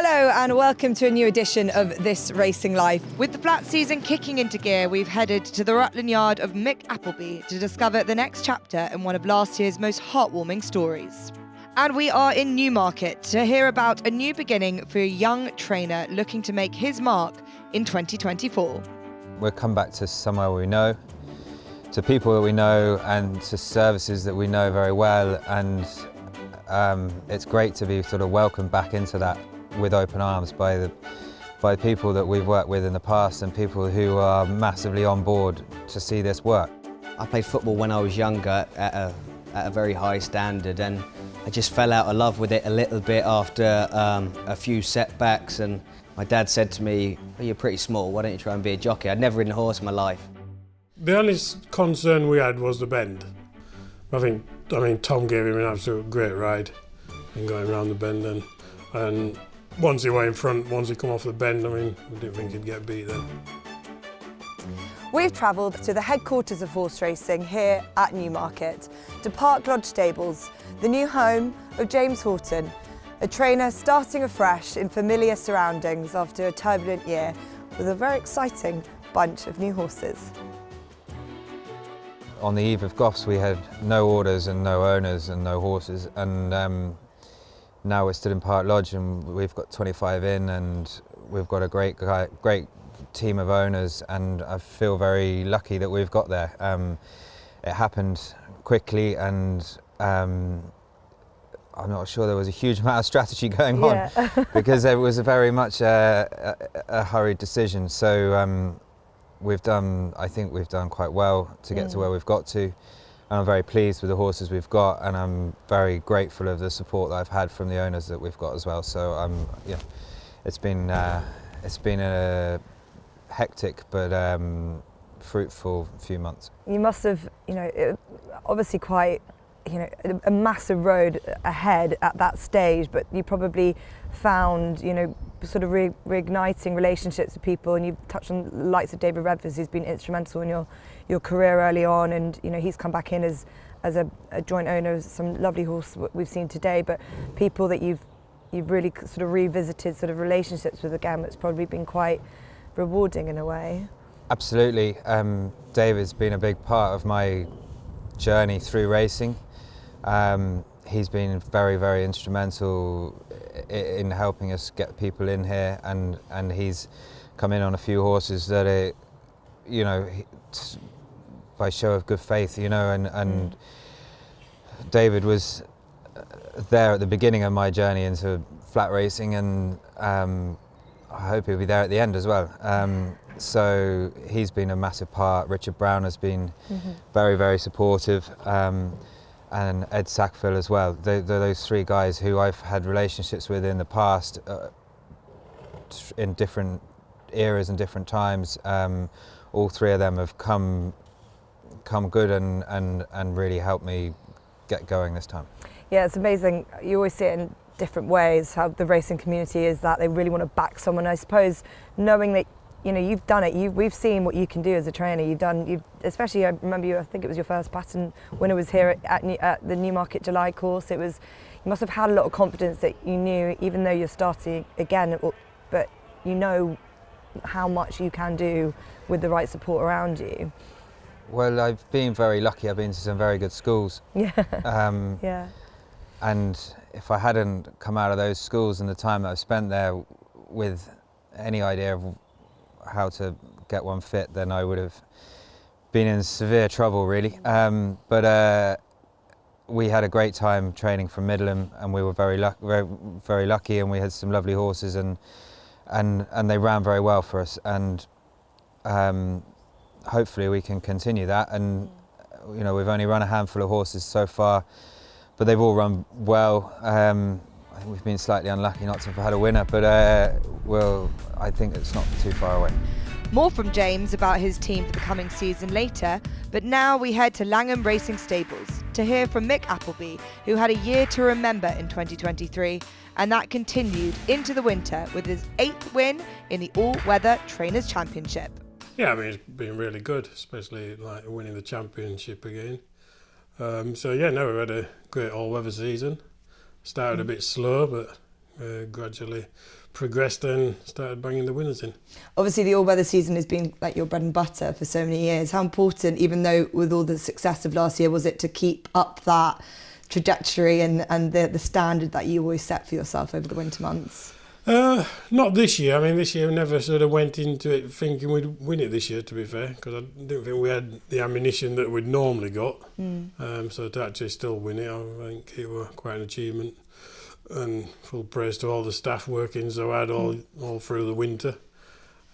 Hello and welcome to a new edition of This Racing Life. With the flat season kicking into gear, we've headed to the Rutland yard of Mick Appleby to discover the next chapter in one of last year's most heartwarming stories. And we are in Newmarket to hear about a new beginning for a young trainer looking to make his mark in 2024. We'll come back to somewhere we know, to people that we know and to services that we know very well, and it's great to be sort of welcomed back into that with open arms by people that we've worked with in the past and people who are massively on board to see this work. I played football when I was younger at a very high standard, and I just fell out of love with it a little bit after a few setbacks, and my dad said to me, "Well, you're pretty small, why don't you try and be a jockey?" I'd never ridden a horse in my life. The only concern we had was the bend. I mean, Tom gave him an absolute great ride in going around the bend, and once he went in front, once he come off the bend, we didn't think he'd get beat then. We've travelled to the headquarters of horse racing here at Newmarket, to Park Lodge Stables, the new home of James Horton, a trainer starting afresh in familiar surroundings after a turbulent year with a very exciting bunch of new horses. On the eve of Goffs we had no orders and no owners and no horses, and now we're stood in Park Lodge and we've got 25 in, and we've got a great team of owners, and I feel very lucky that we've got there. It happened quickly, and I'm not sure there was a huge amount of strategy going on because it was very much a hurried decision. So I think we've done quite well to get to where we've got to. And I'm very pleased with the horses we've got, and I'm very grateful of the support that I've had from the owners that we've got as well. So it's been a hectic but fruitful few months. You must have, obviously quite, a massive road ahead at that stage, but you probably found, sort of reigniting relationships with people, and you've touched on the likes of David Redford, who's been instrumental in your career early on, and he's come back in as a joint owner of some lovely horse we've seen today, but people that you've really sort of revisited sort of relationships with again, that's probably been quite rewarding in a way. Absolutely. David's been a big part of my journey through racing. He's been very, very instrumental in helping us get people in here, and he's come in on a few horses that by show of good faith, and David was there at the beginning of my journey into flat racing, and I hope he'll be there at the end as well. So he's been a massive part. Richard Brown has been very, very supportive, and Ed Sackville as well. They're those three guys who I've had relationships with in the past, in different eras and different times. All three of them have come good and really helped me get going this time. Yeah, it's amazing. You always see it in different ways, how the racing community is that they really want to back someone. I suppose knowing that you've done it, we've seen what you can do as a trainer. Especially, I remember I think it was your first Baton winner was here at the Newmarket July course. You must have had a lot of confidence that you knew, even though you're starting again, but you know how much you can do with the right support around you. Well, I've been very lucky. I've been to some very good schools. Yeah. And if I hadn't come out of those schools and the time that I've spent there with any idea of how to get one fit, then I would have been in severe trouble, really. But we had a great time training from Middleham, and we were very lucky, and we had some lovely horses, and they ran very well for us. And hopefully we can continue that. And we've only run a handful of horses so far, but they've all run well. I think we've been slightly unlucky not to have had a winner, but I think it's not too far away. More from James about his team for the coming season later, but now we head to Langham Racing Stables to hear from Mick Appleby, who had a year to remember in 2023, and that continued into the winter with his 8th win in the All-Weather Trainers' Championship. Yeah, it's been really good, especially winning the championship again. We've had a great all-weather season. Started a bit slow, but gradually progressed and started banging the winners in. Obviously, the all-weather season has been like your bread and butter for so many years. How important, even though with all the success of last year, was it to keep up that trajectory and the standard that you always set for yourself over the winter months? Not this year. I mean, this year we never sort of went into it thinking we'd win it this year, to be fair, because I didn't think we had the ammunition that we'd normally got. So to actually still win it, I think it was quite an achievement. And full praise to all the staff working so hard all through the winter.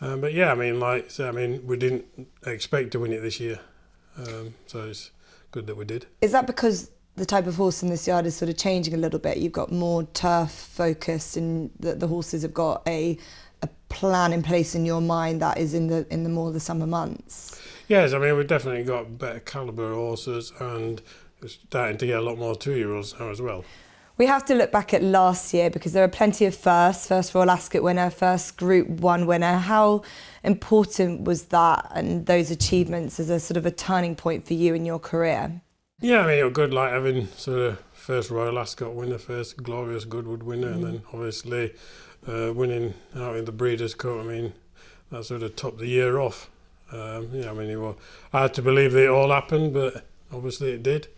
But yeah, I mean, like I say, I mean, we didn't expect to win it this year. So it's good that we did. Is that because the type of horse in this yard is sort of changing a little bit? You've got more turf focus, and the horses have got a plan in place in your mind that is in the more the summer months. Yes, I mean, we've definitely got better calibre of horses, and we're starting to get a lot more 2-year-olds now as well. We have to look back at last year because there are plenty of first Royal Ascot winner, first Group 1 winner. How important was that and those achievements as a sort of a turning point for you in your career? Yeah, I mean, it was good, like having sort of first Royal Ascot winner, first glorious Goodwood winner, and then obviously winning out in the Breeders' Cup. I mean, that sort of topped the year off. I mean, it was hard to believe that it all happened, but obviously it did.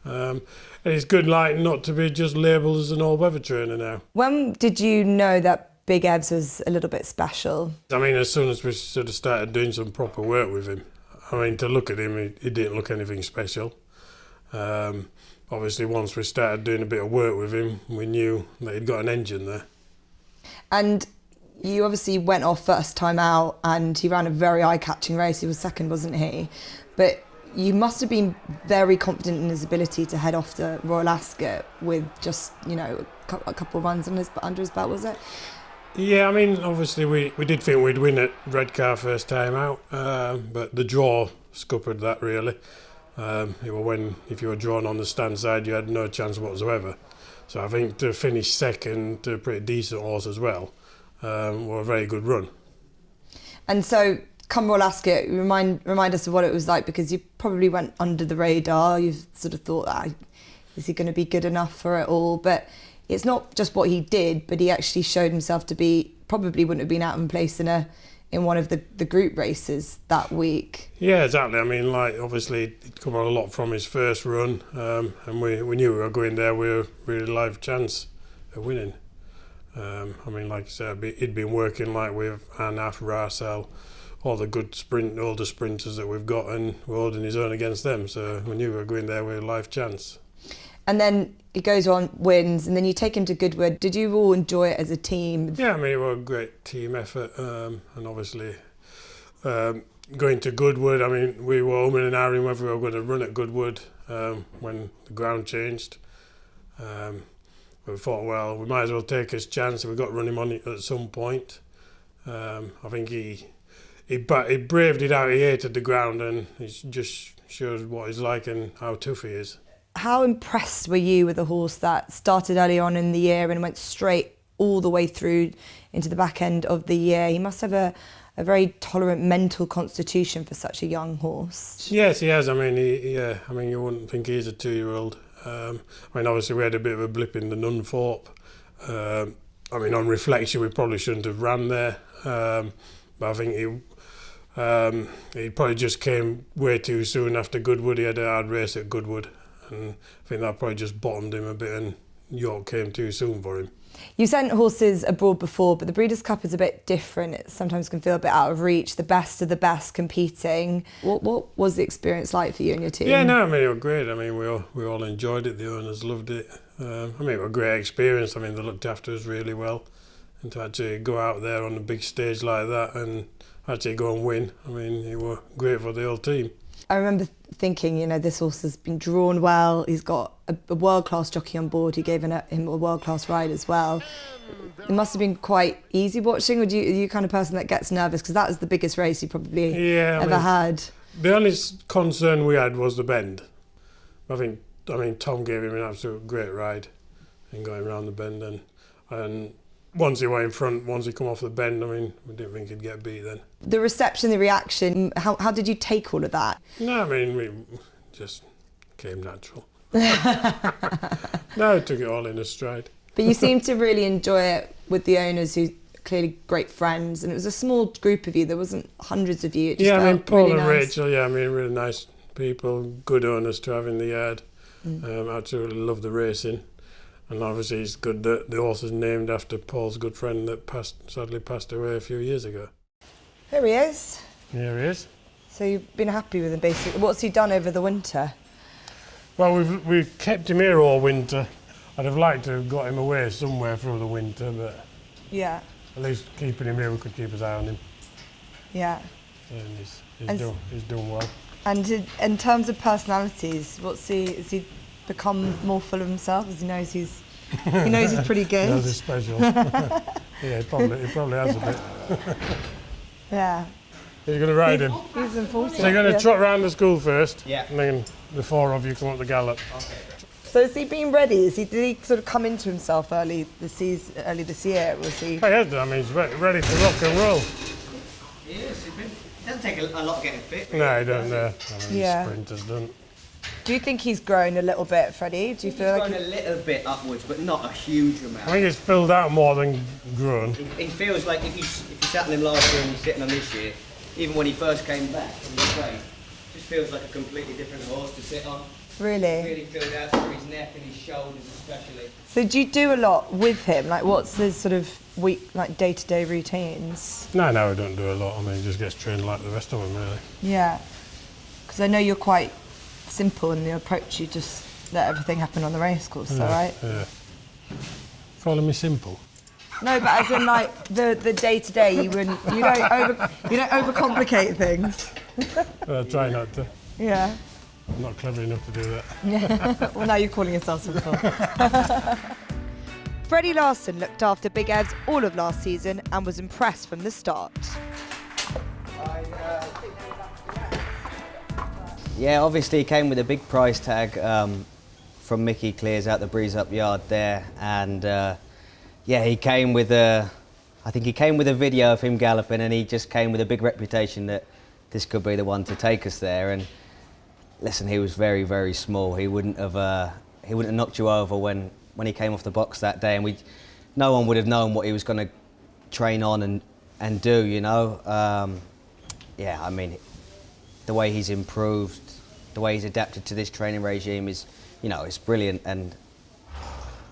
And it's good, like, not to be just labelled as an all-weather trainer now. When did you know that Big Evs was a little bit special? I mean, as soon as we sort of started doing some proper work with him, I mean, to look at him, he didn't look anything special. Obviously, once we started doing a bit of work with him, we knew that he'd got an engine there. And you obviously went off first time out, and he ran a very eye-catching race. He was second, wasn't he? But you must have been very confident in his ability to head off to Royal Ascot with just, you know, a couple of runs under his belt, was it? Yeah, I mean, obviously we did think we'd win at Redcar first time out, but the draw scuppered that really. If you were drawn on the stand side, you had no chance whatsoever. So I think to finish second to a pretty decent horse as well, were a very good run. And so, come Royal Ascot, remind us of what it was like, because you probably went under the radar. You've sort of thought, is he going to be good enough for it all? But it's not just what he did, but he actually showed himself to be, probably wouldn't have been out of place in one of the group races that week. Yeah, exactly. I mean, like, obviously he'd come on a lot from his first run, and we knew we were going there with a really live chance of winning. I mean, like I said, he'd been working like with Arnaff, Racel, all the older sprinters that we've got, and we're holding his own against them, so we knew we were going there with a live chance. And then he goes on, wins, and then you take him to Goodwood. Did you all enjoy it as a team? Yeah, I mean, it was a great team effort, and obviously going to Goodwood, I mean, we were umming and ahhing whether we were going to run at Goodwood when the ground changed. We thought, well, we might as well take his chance, and we got to run him on it at some point. I think he braved it out, he hated the ground, and he just showed what he's like and how tough he is. How impressed were you with a horse that started early on in the year and went straight all the way through into the back end of the year? He must have a very tolerant mental constitution for such a young horse. Yes, he has. I mean, you wouldn't think he's a 2-year-old. I mean, obviously we had a bit of a blip in the Nunthorpe. I mean, on reflection, we probably shouldn't have ran there. But I think he probably just came way too soon after Goodwood. He had a hard race at Goodwood, and I think that probably just bottomed him a bit, and York came too soon for him. You sent horses abroad before, but the Breeders' Cup is a bit different. It sometimes can feel a bit out of reach. The best of the best competing. What was the experience like for you and your team? Yeah, no, I mean, it was great. I mean, we all enjoyed it. The owners loved it. I mean, it was a great experience. I mean, they looked after us really well. And to actually go out there on a big stage like that and actually go and win, I mean, it was great for the whole team. I remember thinking, you know, this horse has been drawn well. He's got a world-class jockey on board. He gave him a world-class ride as well. It must have been quite easy watching. Are you the kind of person that gets nervous? Because that was the biggest race you probably ever had. The only concern we had was the bend. I mean, Tom gave him an absolute great ride in going around the bend, and once he went in front, once he come off the bend, I mean, we didn't think he'd get beat then. The reception, the reaction, how did you take all of that? No, I mean, we just came natural. No, took it all in a stride. But you seem to really enjoy it with the owners who clearly great friends, and it was a small group of you. There wasn't hundreds of you. It just Yeah, I mean, felt Paul really and nice. Rachel, yeah, I mean, really nice people, good owners to have in the yard. Absolutely love the racing. And obviously it's good that the horse is named after Paul's good friend that sadly passed away a few years ago. There he is. Here he is. So you've been happy with him, basically. What's he done over the winter? Well, we've kept him here all winter. I'd have liked to have got him away somewhere through the winter, but Yeah, at least keeping him here, we could keep his eye on him. yeah. And he's doing well. And in terms of personalities, has he become more full of himself as he knows he's pretty good? That's special. Yeah, he probably has a bit. Yeah. You're going to ride him. He's important. So you're going to trot round the school first, Yeah. and then the four of you come up the gallop. So has he been ready? Did he sort of come into himself early this year? Was he? He has done. I mean, he's ready to rock and roll. He is. It doesn't take a lot getting fit. No, he don't. I mean, Yeah. sprinters don't. Do you think he's grown a little bit, Freddie? Do you feel He's like grown a little bit upwards, but not a huge amount. I think it's filled out more than grown. He feels like if you sat on him last year and you're sitting on this year, even when he first came back from the train, just feels like a completely different horse to sit on. really? Really filled out through his neck and his shoulders especially. So do you do a lot with him? Like, what's his sort of day-to-day routines? No, I don't do a lot. I mean, he just gets trained like the rest of them, really. Yeah, because I know you're quite simple in the approach. You just let everything happen on the racecourse, is that right? Yeah. Follow me simple. No, but as in like the day-to-day, you don't overcomplicate things. I try not to. Yeah. I'm not clever enough to do that. Well, now you're calling yourself simple. Freddie Larson looked after Big Evs all of last season and was impressed from the start. Yeah, obviously he came with a big price tag from Mickey Clears out the Breeze Up Yard there, and yeah, he came with I think he came with a video of him galloping, and he just came with a big reputation that this could be the one to take us there. And listen, he was very, very small. He wouldn't have knocked you over when he came off the box that day, and no one would have known what he was going to train on and do, you know. Yeah, I mean, the way he's improved, the way he's adapted to this training regime is, you know, it's brilliant. And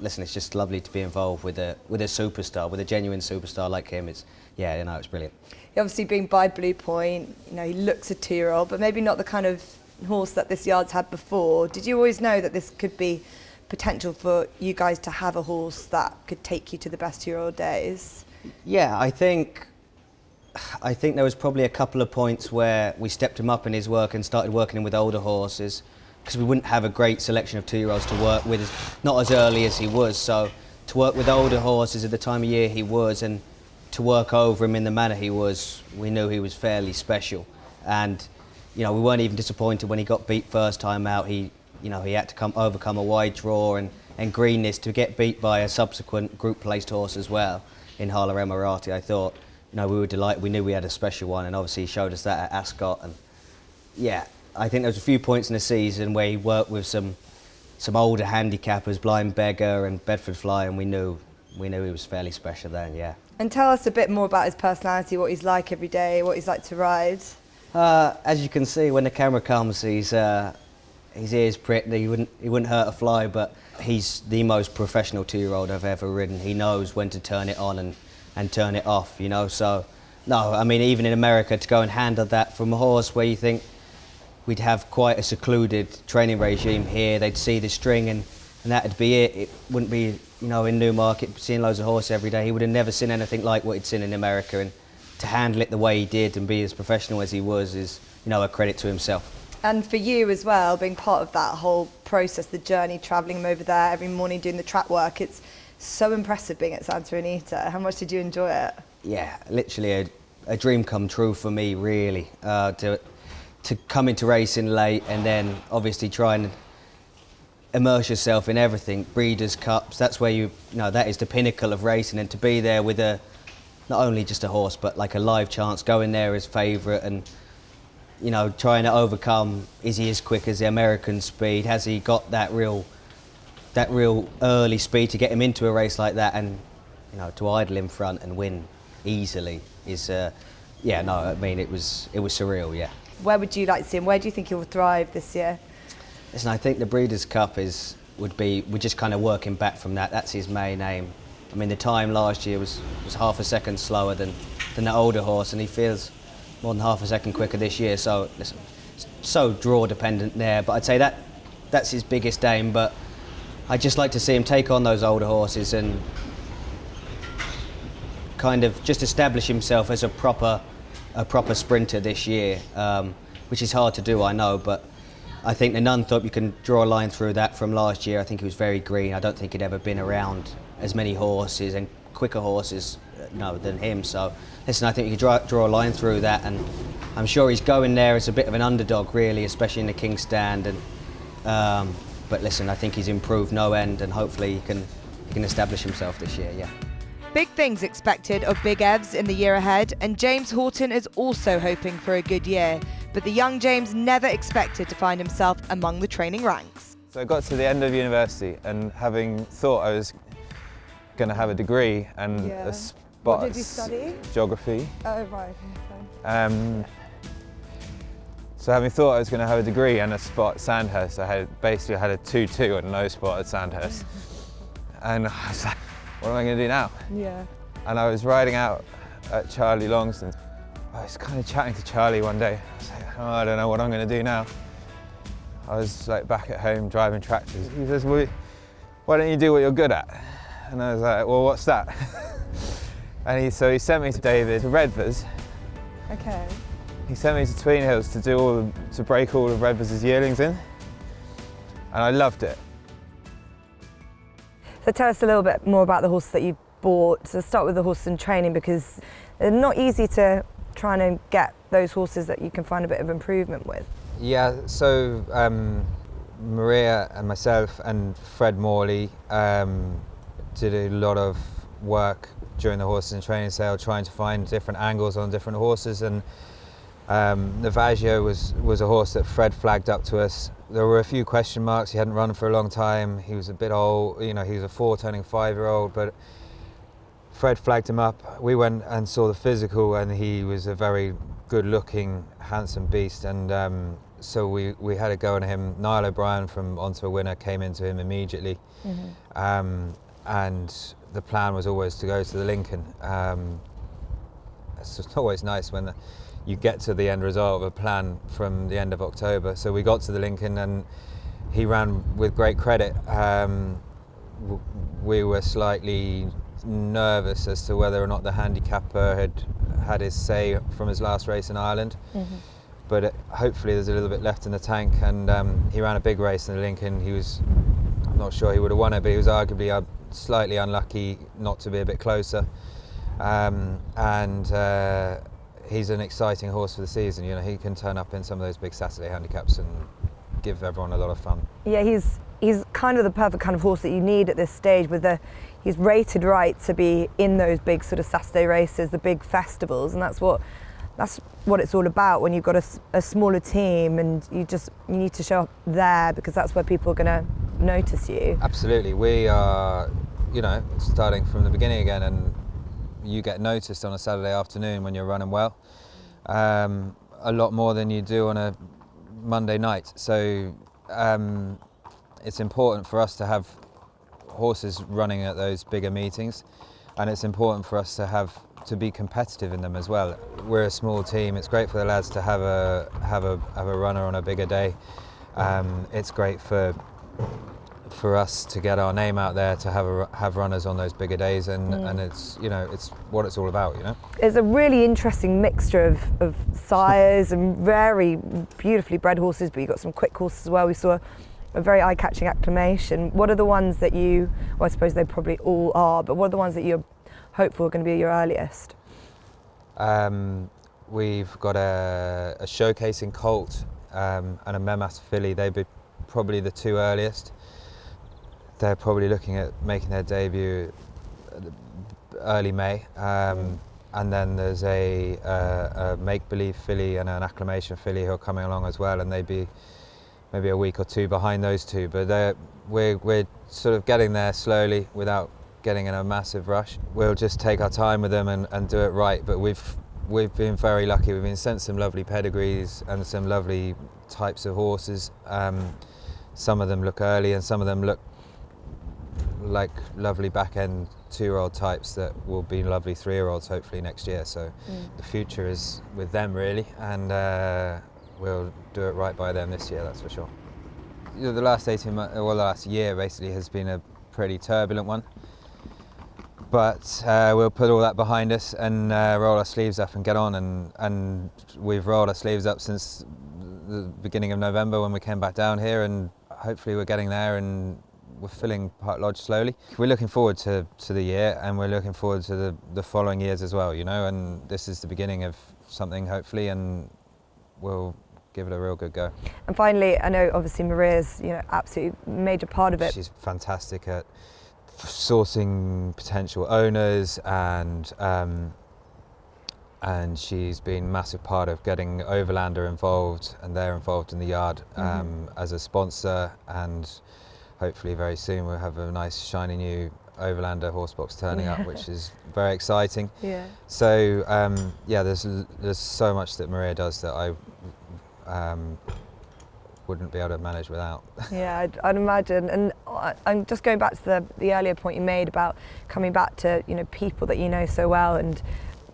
listen, it's just lovely to be involved with a superstar, with a genuine superstar like him. It's brilliant. He obviously being by Blue Point, you know, he looks a 2-year-old, but maybe not the kind of horse that this yard's had before. Did you always know that this could be potential for you guys to have a horse that could take you to the best 2-year-old days? Yeah, I think there was probably a couple of points where we stepped him up in his work and started working him with older horses, because we wouldn't have a great selection of 2-year-olds to work with, not as early as he was. So to work with older horses at the time of year he was, and to work over him in the manner he was, we knew he was fairly special. And you know, we weren't even disappointed when he got beat first time out. He had to overcome a wide draw and greenness to get beat by a subsequent group placed horse as well in Hala Emirati. I thought, you know, we were delighted. We knew we had a special one, and obviously he showed us that at Ascot. And yeah, I think there was a few points in the season where he worked with some older handicappers, Blind Beggar and Bedford Fly, and we knew he was fairly special then. Yeah. And tell us a bit more about his personality, what he's like every day, what he's like to ride. As you can see, when the camera comes, his ears pricked. He wouldn't hurt a fly, but he's the most professional 2-year-old I've ever ridden. He knows when to turn it on and turn it off, you know. So, no, I mean, even in America, to go and handle that from a horse where you think we'd have quite a secluded training regime here, they'd see the string and that'd be it. It wouldn't be, you know, in Newmarket seeing loads of horses every day. He would have never seen anything like what he'd seen in America, and to handle it the way he did and be as professional as he was is, you know, a credit to himself. And for you as well, being part of that whole process, the journey, travelling him over there every morning, doing the track work, it's so impressive being at Santa Anita. How much did you enjoy it? Yeah, literally a dream come true for me, really, to come into racing late and then obviously try and immerse yourself in everything. Breeders' Cups, that's where that is the pinnacle of racing, and to be there with not only just a horse, but like a live chance, going there as favourite and, you know, trying to overcome, is he as quick as the American speed? Has he got that real early speed to get him into a race like that, and, you know, to idle in front and win easily is, yeah, no, I mean, it was surreal, yeah. Where would you like to see him? Where do you think he'll thrive this year? Listen, I think the Breeders' Cup we're just kind of working back from that. That's his main aim. I mean, the time last year was half a second slower than the older horse, and he feels more than half a second quicker this year. So, listen, it's so draw dependent there. But I'd say that's his biggest aim. But I'd just like to see him take on those older horses and kind of just establish himself as a proper sprinter this year, which is hard to do, I know, but I think the Nunthorpe, you can draw a line through that from last year. I think he was very green. I don't think he'd ever been around as many horses and quicker horses than him. So, listen, I think you can draw a line through that, and I'm sure he's going there as a bit of an underdog, really, especially in the King's Stand. And but listen, I think he's improved no end, and hopefully he can establish himself this year. Yeah. Big things expected of Big Evs in the year ahead, and James Horton is also hoping for a good year. But the young James never expected to find himself among the training ranks. So I got to the end of university, and having thought I was going to have a degree and a spot. What did you study? Geography. Oh, right. Okay, so having thought I was going to have a degree and a spot at Sandhurst, I had a 2-2 and no spot at Sandhurst. And I was like, what am I going to do now? Yeah. And I was riding out at Charlie Longston's. I was kind of chatting to Charlie one day. I was like, oh, I don't know what I'm going to do now. I was like back at home driving tractors. He says, well, why don't you do what you're good at? And I was like, well, what's that? And so he sent me to David to Redvers. Okay. He sent me to Tween Hills to break all of Redvers' yearlings in. And I loved it. So tell us a little bit more about the horses that you bought. So start with the horses in training, because they're not easy to try and get those horses that you can find a bit of improvement with. Yeah, so Maria and myself and Fred Morley did a lot of work during the horses in training sale, trying to find different angles on different horses, and Navaggio was a horse that Fred flagged up to us. There were a few question marks. He hadn't run for a long time. He was a bit old, he was a 4 turning 5-year-old, but Fred flagged him up. We went and saw the physical, and he was a very good looking, handsome beast, and so we had a go at him. Niall O'Brien from On to a Winner came into him immediately. Mm-hmm. And the plan was always to go to the Lincoln. It's just always nice when you get to the end result of a plan from the end of October. So we got to the Lincoln, and he ran with great credit. We were slightly nervous as to whether or not the handicapper had his say from his last race in Ireland. Mm-hmm. But hopefully there's a little bit left in the tank, and he ran a big race in the Lincoln. I'm not sure he would have won it, but he was arguably slightly unlucky not to be a bit closer. He's an exciting horse for the season. He can turn up in some of those big Saturday handicaps and give everyone a lot of fun. Yeah, he's kind of the perfect kind of horse that you need at this stage. He's rated right to be in those big sort of Saturday races, the big festivals, and that's what it's all about when you've got a smaller team, and you need to show up there, because that's where people are going to notice you. Absolutely. We are, starting from the beginning again, and you get noticed on a Saturday afternoon when you're running well, a lot more than you do on a Monday night. So it's important for us to have horses running at those bigger meetings, and it's important for us to be competitive in them as well. We're a small team. It's great for the lads to have a runner on a bigger day. It's great for us to get our name out there, to have runners on those bigger days, and it's it's what it's all about. It's a really interesting mixture of sires and very beautifully bred horses, but you've got some quick horses as well. We saw a very eye-catching acclamation. What are the ones that I suppose they probably all are, but what are the ones that you're hopeful are going to be your earliest? We've got a showcasing colt and a Memas filly. They'd be probably the two earliest. They're probably looking at making their debut early May. And then there's a make-believe filly and an acclamation filly who are coming along as well, and they'd be maybe a week or two behind those two. But we're sort of getting there slowly without getting in a massive rush. We'll just take our time with them and do it right. But we've been very lucky. We've been sent some lovely pedigrees and some lovely types of horses. Some of them look early and some of them look like lovely back-end 2-year-old types that will be lovely 3-year-olds hopefully next year. So the future is with them really, and we'll do it right by them this year, that's for sure. The last 18 months, well, the last year basically has been a pretty turbulent one, but we'll put all that behind us and roll our sleeves up and get on, and we've rolled our sleeves up since the beginning of November when we came back down here, and hopefully we're getting there and we're filling Park Lodge slowly. We're looking forward to the year, and we're looking forward to the following years as well, you know, and this is the beginning of something hopefully, and we'll give it a real good go. And finally, I know obviously Maria's, you know, absolutely major part of it. She's fantastic at sourcing potential owners, and she's been a massive part of getting Overlander involved, and they're involved in the yard as a sponsor, and hopefully very soon we'll have a nice shiny new Overlander horse box turning up, which is very exciting. Yeah. So yeah, there's so much that Maria does that I wouldn't be able to manage without. Yeah, I'd imagine. And I'm just going back to the earlier point you made about coming back to, you know, people that you know so well, and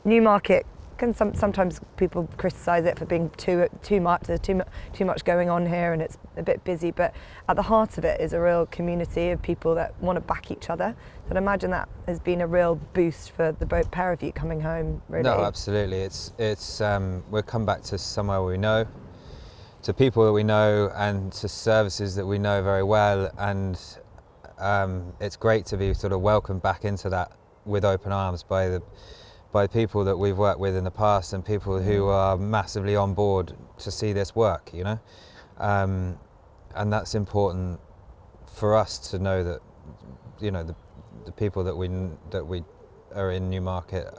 Newmarket can sometimes people criticise it for being too much. There's too much going on here, and it's a bit busy. But at the heart of it is a real community of people that want to back each other. So I'd imagine that has been a real boost for the both pair of you coming home. Really. No, absolutely. It's we'll come back to somewhere we know, to people that we know, and to services that we know very well, and it's great to be sort of welcomed back into that with open arms by people that we've worked with in the past, and people who are massively on board to see this work, you know, and that's important for us to know that, you know, the people that we are in Newmarket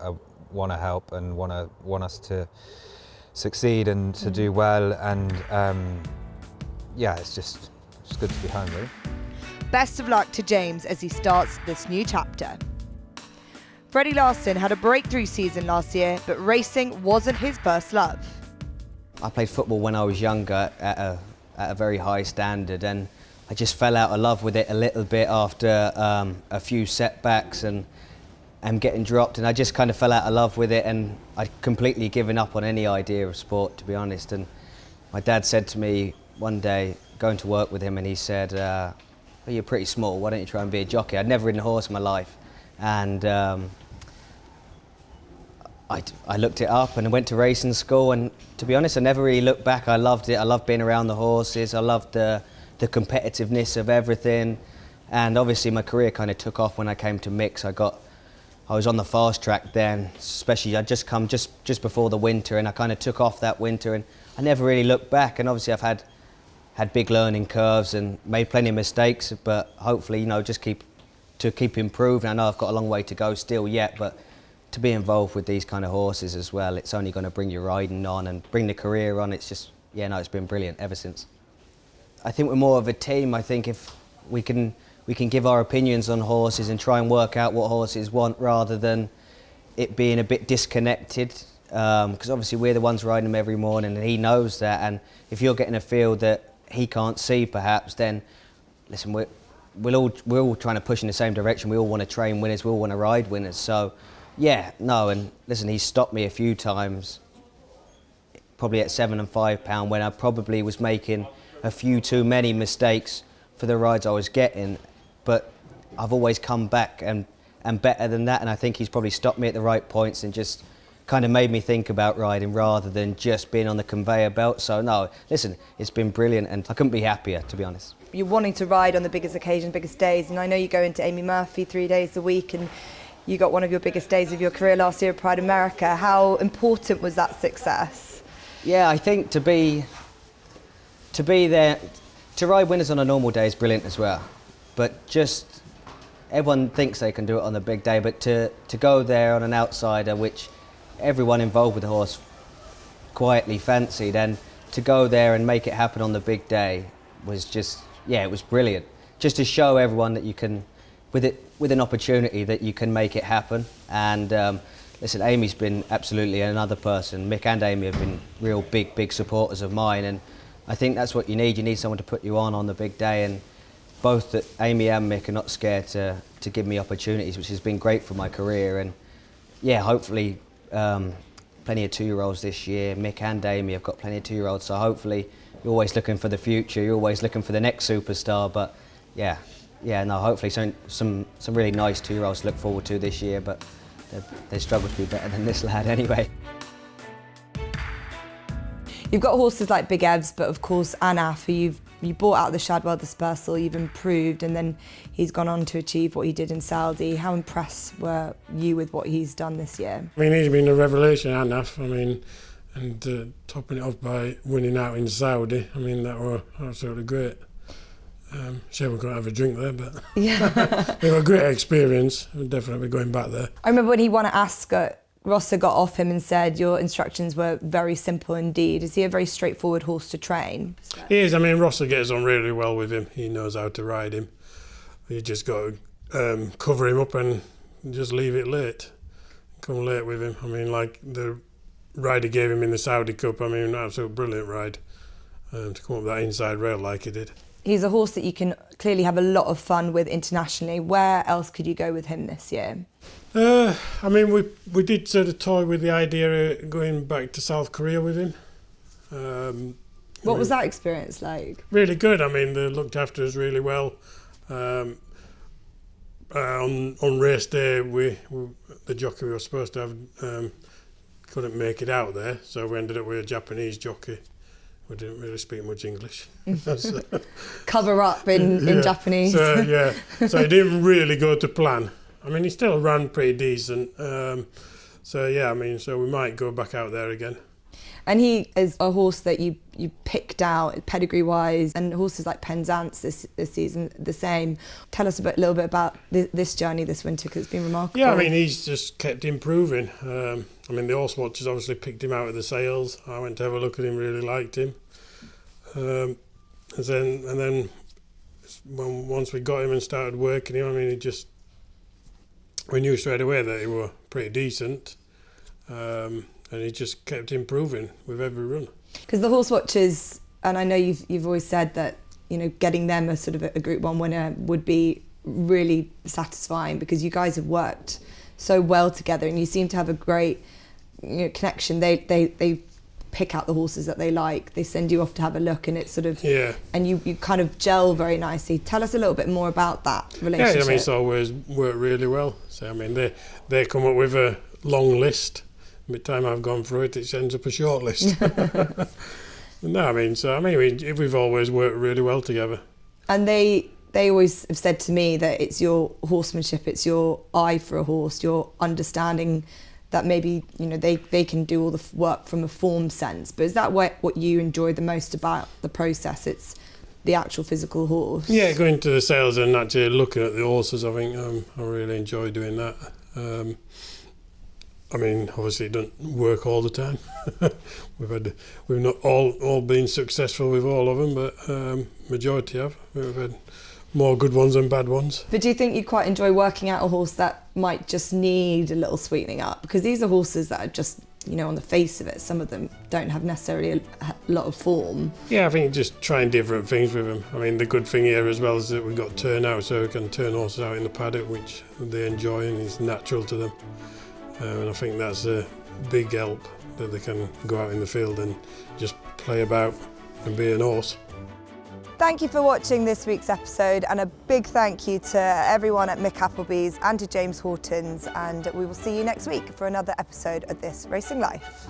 want to help and want us to succeed and to do well, and yeah, it's good to be home, really. Best of luck to James as he starts this new chapter. Freddie Larson had a breakthrough season last year, but racing wasn't his first love. I played football when I was younger at a very high standard, and I just fell out of love with it a little bit after a few setbacks and getting dropped, and I just kind of fell out of love with it, and I'd completely given up on any idea of sport, to be honest. And my dad said to me one day, going to work with him, and he said, well, you're pretty small, why don't you try and be a jockey? I'd never ridden a horse in my life, and I looked it up and I went to racing school, and to be honest, I never really looked back. I loved it. I loved being around the horses. I loved the competitiveness of everything, and obviously my career kind of took off when I came to mix. I was on the fast track then, especially I'd just come just before the winter, and I kind of took off that winter, and I never really looked back. And obviously I've had big learning curves and made plenty of mistakes, but hopefully, you know, just keep improving. I know I've got a long way to go still yet, but to be involved with these kind of horses as well, it's only going to bring your riding on and bring the career on. It's just, yeah, no, it's been brilliant ever since. I think we're more of a team. I think if we can give our opinions on horses and try and work out what horses want, rather than it being a bit disconnected, because obviously we're the ones riding him every morning, and he knows that. And if you're getting a field that he can't see, perhaps, then listen, we're all trying to push in the same direction. We all want to train winners. We all want to ride winners. So, yeah, no, and listen, he's stopped me a few times, probably at £7 and £5, when I probably was making a few too many mistakes for the rides I was getting. But I've always come back and better than that, and I think he's probably stopped me at the right points and just kind of made me think about riding rather than just being on the conveyor belt. So no, listen, it's been brilliant, and I couldn't be happier, to be honest. You're wanting to ride on the biggest occasions, biggest days, and I know you go into Amy Murphy 3 days a week, and you got one of your biggest days of your career last year at Pride America. How important was that success? Yeah, I think to be there, to ride winners on a normal day is brilliant as well. But just, everyone thinks they can do it on the big day, but to go there on an outsider, which everyone involved with the horse quietly fancied, and to go there and make it happen on the big day was just, yeah, it was brilliant. Just to show everyone that you can with an opportunity that you can make it happen. And listen, Amy's been absolutely another person. Mick and Amy have been real big supporters of mine, and I think that's what you need. You need someone to put you on the big day, and both that Amy and Mick are not scared to give me opportunities, which has been great for my career. And yeah, hopefully plenty of 2-year-olds this year. Mick and Amy have got plenty of 2-year-olds, so hopefully you're always looking for the future, you're always looking for the next superstar. But yeah, no, hopefully some really nice 2-year-olds to look forward to this year, but they struggle to be better than this lad anyway. You've got horses like Big Evs, but of course Anaf, who you bought out of the Shadwell Dispersal, you've improved, and then he's gone on to achieve what he did in Saudi. How impressed were you with what he's done this year? I mean, he's been a revelation, Anaf. I mean, and topping it off by winning out in Saudi. I mean, that were absolutely great. Shame we couldn't have a drink there, but Yeah. it was a great experience. We're definitely going back there. I remember when he won at Ascot, Rosser got off him and said, your instructions were very simple indeed. Is he a very straightforward horse to train? He is. I mean, Rosser gets on really well with him. He knows how to ride him. You just got to cover him up and just leave it late. Come late with him. I mean, like the ride he gave him in the Saudi Cup, I mean, an absolute brilliant ride. To come up that inside rail like he did. He's a horse that you can clearly have a lot of fun with internationally. Where else could you go with him this year? I mean, we did sort of toy with the idea of going back to South Korea with him. What was that experience like? Really good. I mean, they looked after us really well. On race day, the jockey we were supposed to have couldn't make it out there, so we ended up with a Japanese jockey. We didn't really speak much English. So, Cover up in Japanese. So it didn't really go to plan. I mean, he still ran pretty decent. So yeah, I mean, so we might go back out there again. And he is a horse that you picked out pedigree-wise, and horses like Penzance this season the same. Tell us a little bit about this journey this winter, because it's been remarkable. Yeah, I mean, he's just kept improving. I mean, the horse watchers obviously picked him out of the sales. I went to have a look at him, really liked him. And then once we got him and started working him, I mean, we knew straight away that he were pretty decent. And he just kept improving with every run. Because the horse watchers, and I know you've always said that, you know, getting them a sort of a Group 1 winner would be really satisfying, because you guys have worked so well together and you seem to have a great, you know, connection. They pick out the horses that they like, they send you off to have a look, and it's sort of, yeah, and you kind of gel very nicely. Tell us a little bit more about that relationship. Yeah, I mean, it's always worked really well. So I mean, they come up with a long list. By the time I've gone through it, it ends up a short list. No, I mean, we've always worked really well together. And they always have said to me that it's your horsemanship, it's your eye for a horse, your understanding that maybe, you know, they can do all the work from a form sense. But is that what you enjoy the most about the process? It's the actual physical horse? Yeah, going to the sales and actually looking at the horses, I think I really enjoy doing that. I mean, obviously it doesn't work all the time. We've not all been successful with all of them, but majority have. We've had more good ones than bad ones. But do you think you quite enjoy working out a horse that might just need a little sweetening up? Because these are horses that are just, you know, on the face of it, some of them don't have necessarily a lot of form. Yeah, I think just trying different things with them. I mean, the good thing here as well is that we've got turnout, so we can turn horses out in the paddock, which they enjoy and is natural to them. And I think that's a big help, that they can go out in the field and just play about and be an horse. Thank you for watching this week's episode, and a big thank you to everyone at Mick Appleby's and to James Horton's, and we will see you next week for another episode of This Racing Life.